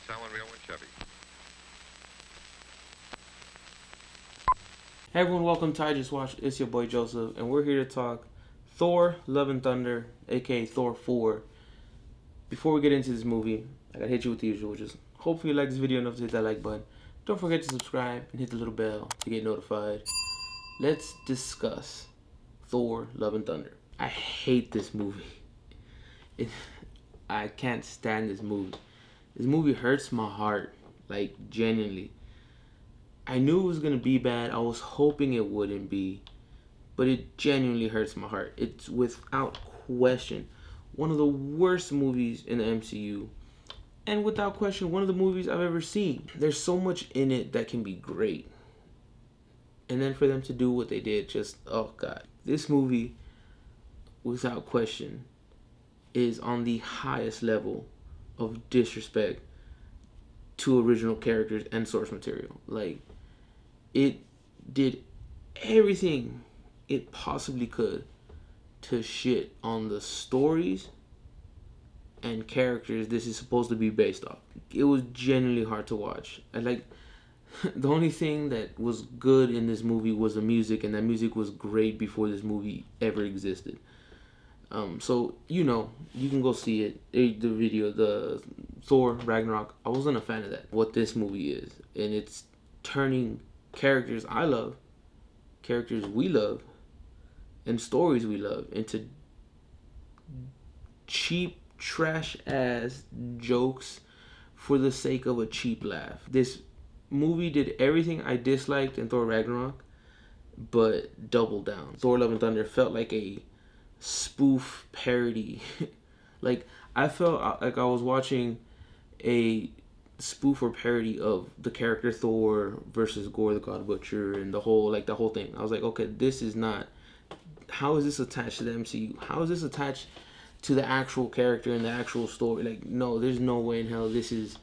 selling real one Chevy. Hey everyone, welcome to IJustWatched. It's your boy Joseph, and we're here to talk Thor: Love and Thunder, aka Thor 4. Before we get into this movie, I gotta hit you with the usual, just hopefully you like this video enough to hit that like button. Don't forget to subscribe and hit the little bell to get notified. Let's discuss Thor: Love and Thunder. I hate this movie. I can't stand this movie. This movie hurts my heart, like genuinely. I knew it was gonna be bad. I was hoping it wouldn't be, but it genuinely hurts my heart. It's without question one of the worst movies in the MCU, and without question one of the movies I've ever seen. There's so much in it that can be great, and then for them to do what they did, just oh god. This movie, without question, is on the highest level of disrespect to original characters and source material. Like, it did everything it possibly could to shit on the stories and characters this is supposed to be based off. It was genuinely hard to watch. And like, the only thing that was good in this movie was the music, and that music was great before this movie ever existed. So you can go see it. The video, the Thor Ragnarok. I wasn't a fan of that. What this movie is, and it's turning characters I love, characters we love, and stories we love into cheap, trash ass jokes for the sake of a cheap laugh. This movie did everything I disliked in Thor Ragnarok, but double down. Thor Love and Thunder felt like a spoof parody. Like, I felt like I was watching a spoof or parody of the character Thor versus Gorr the God Butcher and the whole thing. I was like, okay, this is not, how is this attached to the MCU? How is this attached to the actual character and the actual story? Like, no, there's no way in hell this is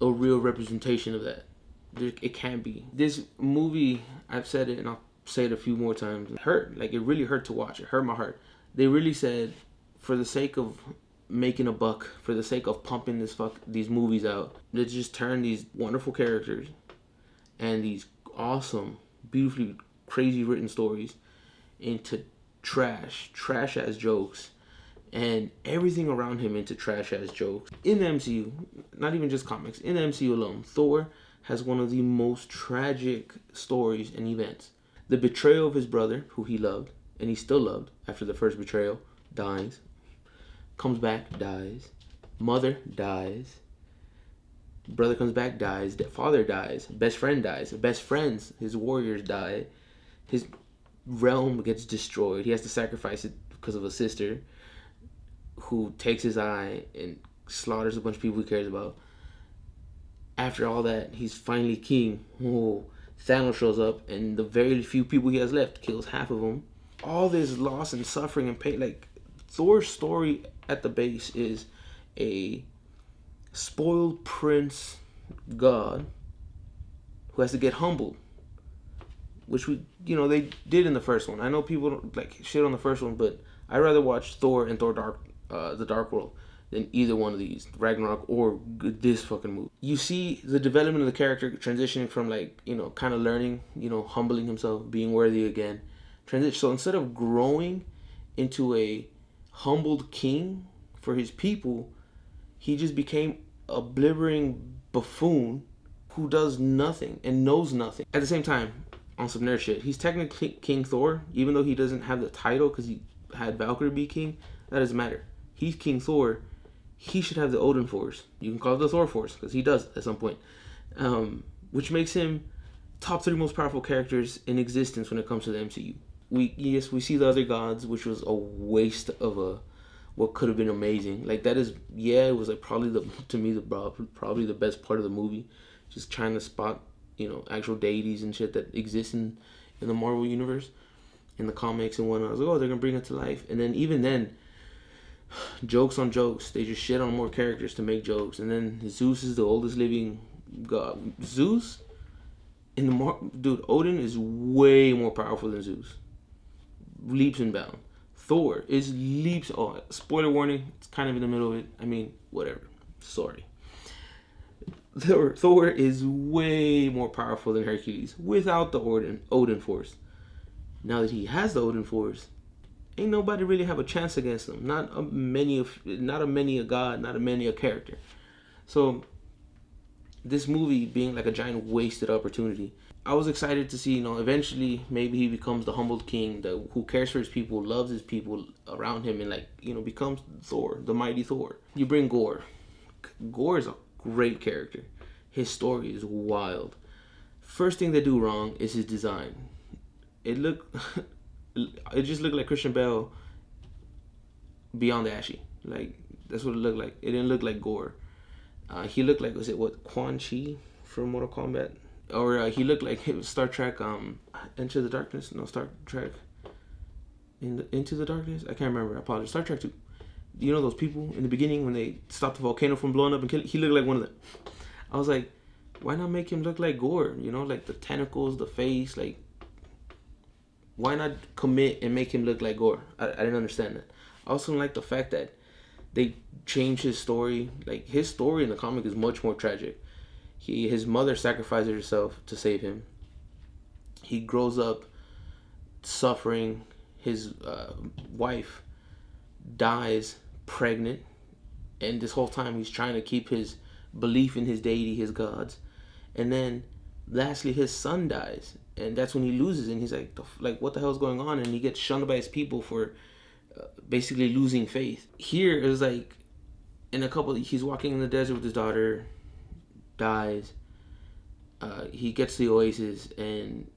a real representation of that. It can't be. This movie, I've said it and I'll say it a few more times, it hurt. Like, it really hurt to watch. It hurt my heart. They really said, for the sake of making a buck, for the sake of pumping these movies out, let's just turn these wonderful characters and these awesome, beautifully crazy written stories into trash ass jokes, and everything around him into trash ass jokes. In the MCU, not even just comics, in the MCU alone, Thor has one of the most tragic stories and events. The betrayal of his brother, who he loved, and he still loved after the first betrayal, dies. Comes back, dies. Mother dies. Brother comes back, dies. Father dies. Best friend dies. Best friends, his warriors die. His realm gets destroyed. He has to sacrifice it because of a sister who takes his eye and slaughters a bunch of people he cares about. After all that, he's finally king. Oh, Thanos shows up, and the very few people he has left kills half of them. All this loss and suffering and pain. Like, Thor's story at the base is a spoiled prince god who has to get humbled, which they did in the first one. I know people don't like shit on the first one, but I'd rather watch Thor and Thor the Dark World than either one of these, Ragnarok or this fucking movie. You see the development of the character transitioning from kind of learning, humbling himself, being worthy again. So instead of growing into a humbled king for his people, he just became a blibbering buffoon who does nothing and knows nothing. At the same time, on some nerd shit, he's technically King Thor, even though he doesn't have the title because he had Valkyrie be king. That doesn't matter. He's King Thor. He should have the Odin Force. You can call it the Thor Force because he does at some point, which makes him top 3 most powerful characters in existence when it comes to the MCU. We see the other gods, which was a waste of what could have been amazing. Like, that is, it was like probably probably the best part of the movie, just trying to spot actual deities and shit that exist in the Marvel universe, in the comics and whatnot. I was like, oh, they're gonna bring it to life, and then even then, jokes on jokes. They just shit on more characters to make jokes, and then Zeus is the oldest living god. Zeus dude, Odin is way more powerful than Zeus. Leaps and bounds. Thor is leaps. Oh, spoiler warning. It's kind of in the middle of it. I mean, whatever. Sorry. Thor is way more powerful than Hercules without the Odin Force. Now that he has the Odin Force, ain't nobody really have a chance against him. Not a many a god, not a many a character. So this movie being like a giant wasted opportunity. I was excited to see, eventually maybe he becomes the humbled king who cares for his people, loves his people around him, and becomes Thor, the mighty Thor. You bring Gorr. Gorr is a great character. His story is wild. First thing they do wrong is his design. It just looked like Christian Bale beyond ashy. Like, that's what it looked like. It didn't look like Gorr. He looked like, Quan Chi from Mortal Kombat? Or he looked like Star Trek, Into the Darkness? No, Star Trek Into the Darkness? I can't remember. I apologize. Star Trek 2. You know those people in the beginning when they stopped the volcano from blowing up and killing? He looked like one of them. I was like, why not make him look like Gorr? Like the tentacles, the face, like, why not commit and make him look like Gorr? I didn't understand that. I also like the fact that they changed his story. Like, his story in the comic is much more tragic. His mother sacrifices herself to save him. He grows up suffering. His wife dies pregnant, and this whole time he's trying to keep his belief in his deity, his gods. And then lastly his son dies, and that's when he loses, and he's like what the hell is going on? And he gets shunned by his people for basically losing faith. Here is like he's walking in the desert with his daughter, dies. He gets to the oasis, and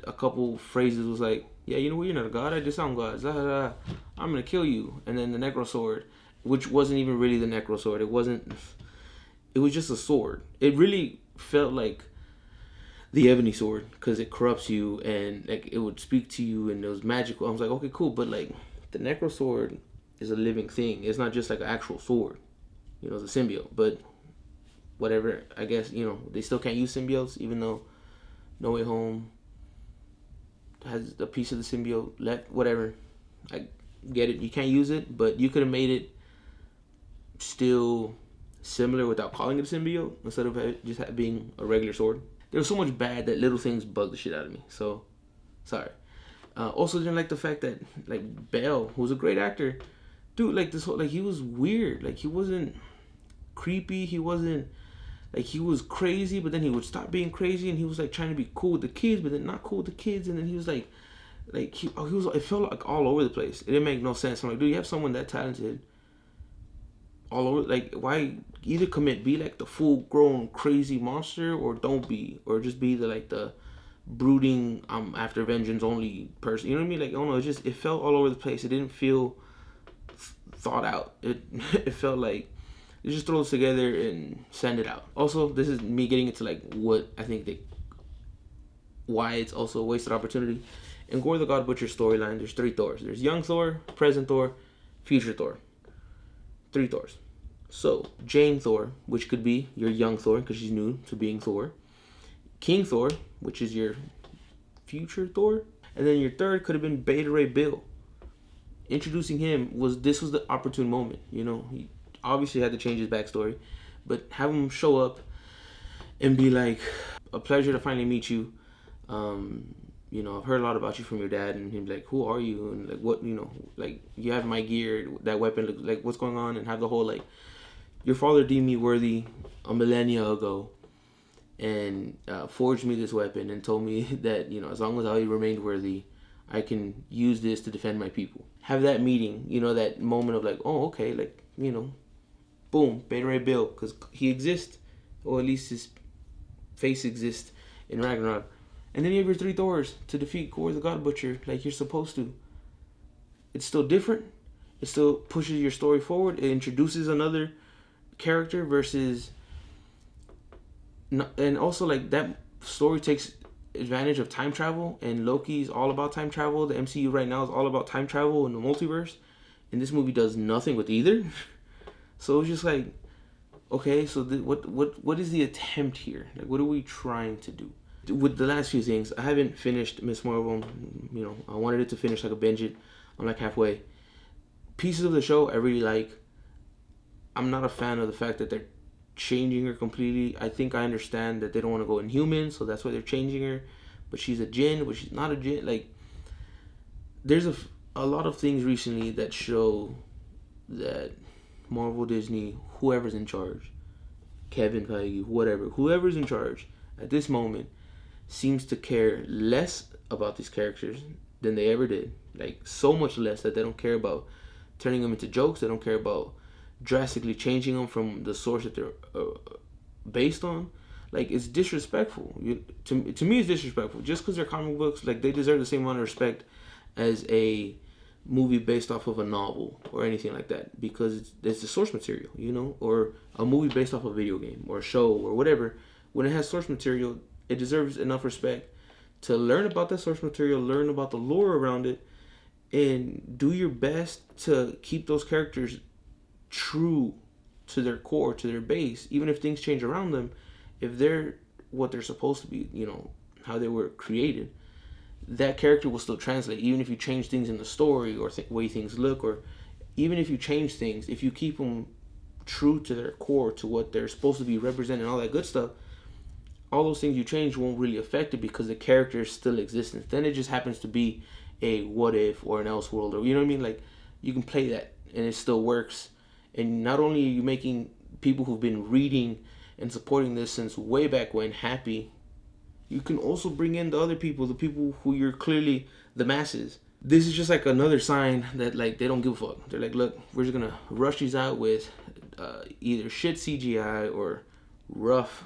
a couple phrases was like, yeah, you know what, you're not a god, I just am gods. I'm gonna kill you. And then the necro sword, which wasn't even really the necro sword. It was just a sword. It really felt like the ebony sword because it corrupts you, and like it would speak to you, and it was magical. I was like, okay, cool, but like the necro sword is a living thing. It's not just like an actual sword. It's a symbiote. But whatever, I guess, they still can't use symbiotes, even though No Way Home has a piece of the symbiote left. Whatever, I get it. You can't use it, but you could have made it still similar without calling it a symbiote instead of just being a regular sword. There was so much bad that little things bugged the shit out of me. So, sorry. Also didn't like the fact that like Bale, who's a great actor, dude, like this whole, like he was weird. Like he wasn't creepy. He wasn't like, he was crazy, but then he would stop being crazy, and he was like trying to be cool with the kids, but then not cool with the kids, and then he was like he was. It felt like all over the place. It didn't make no sense. I'm like, dude, you have someone that talented all over. Like, why either be like the full grown crazy monster, or don't be, or just be the brooding after vengeance only person. You know what I mean? Like, I don't know. It felt all over the place. It didn't feel thought out. It felt like you just throw this together and send it out. Also, this is me getting into like what I think why it's also a wasted opportunity. In Gorr the God Butcher storyline, there's 3 Thors. There's young Thor, present Thor, future Thor. 3 Thors. So, Jane Thor, which could be your young Thor because she's new to being Thor. King Thor, which is your future Thor. And then your third could have been Beta Ray Bill. Introducing him was the opportune moment. He obviously had to change his backstory, but have him show up and be like, a pleasure to finally meet you. I've heard a lot about you from your dad, and he'd be like, who are you? And like, what, like, you have my gear, that weapon, like, what's going on? And have the whole, like, your father deemed me worthy a millennia ago, and forged me this weapon and told me that, as long as I remained worthy, I can use this to defend my people. Have that meeting, that moment of like, oh, okay, like, boom, Beta Ray Bill, because he exists, or at least his face exists in Ragnarok. And then you have your 3 Thors to defeat Gorr the God Butcher like you're supposed to. It's still different. It still pushes your story forward. It introduces another character versus... And also, like, that story takes advantage of time travel, and Loki's all about time travel. The MCU right now is all about time travel and the multiverse, and this movie does nothing with either. So it's just like, okay, so what is the attempt here? Like, what are we trying to do? With the last few things, I haven't finished Miss Marvel. I wanted it to finish, like a binge it. I'm like halfway. Pieces of the show I really like. I'm not a fan of the fact that they're changing her completely. I think I understand that they don't want to go inhuman, so that's why they're changing her. But she's a djinn, but she's not a djinn. Like, there's a lot of things recently that show that Marvel, Disney, whoever's in charge, Kevin Feige, whatever, whoever's in charge at this moment seems to care less about these characters than they ever did. Like, so much less that they don't care about turning them into jokes. They don't care about drastically changing them from the source that they're based on. Like, it's disrespectful. To me, it's disrespectful. Just because they're comic books, like, they deserve the same amount of respect as a movie based off of a novel or anything like that, because it's the source material, you know, or a movie based off a video game or a show or whatever. When it has source material, it deserves enough respect to learn about that source material, learn about the lore around it, and do your best to keep those characters true to their core, to their base, even if things change around them. If they're what they're supposed to be, you know, how they were created, that character will still translate. Even if you change things in the story or way things look, or even if you change things, if you keep them true to their core, to what they're supposed to be representing, all that good stuff, all those things you change won't really affect it because the character is still existent. Then it just happens to be a what if or an else world, or you know what I mean? Like, you can play that and it still works. And not only are you making people who've been reading and supporting this since way back when happy, you can also bring in the other people, the people who you're clearly the masses. This is just like another sign that, like, they don't give a fuck. They're like, look, we're just gonna rush these out with either shit CGI or rough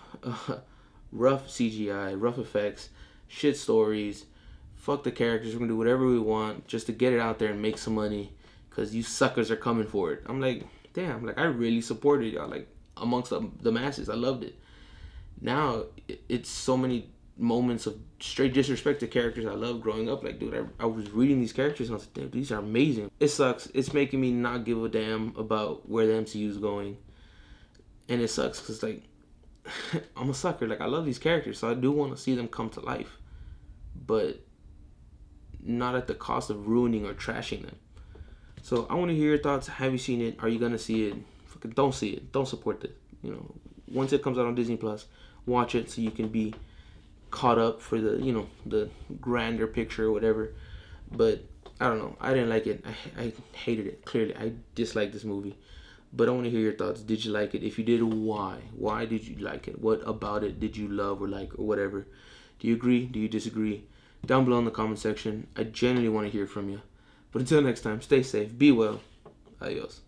CGI, rough effects, shit stories. Fuck the characters. We're gonna do whatever we want just to get it out there and make some money, because you suckers are coming for it. I'm like, damn, like, I really supported y'all, like, amongst the masses. I loved it. Now it's so many moments of straight disrespect to characters I loved growing up. Like, dude, I was reading these characters and I was like, damn, these are amazing. It sucks. It's making me not give a damn about where the MCU is going, and it sucks because, like, I'm a sucker. Like, I love these characters, so I do want to see them come to life, but not at the cost of ruining or trashing them. So I want to hear your thoughts. Have you seen it? Are you gonna see it? Fucking don't see it. Don't support it. You know, once it comes out on Disney Plus, watch it so you can be caught up for the, you know, the grander picture or whatever. But I don't know. I didn't like it. I hated it. Clearly, I disliked this movie. But I want to hear your thoughts. Did you like it? If you did, why? Why did you like it? What about it did you love or like or whatever? Do you agree? Do you disagree? Down below in the comment section. I genuinely want to hear from you. But until next time, stay safe, be well. Adios.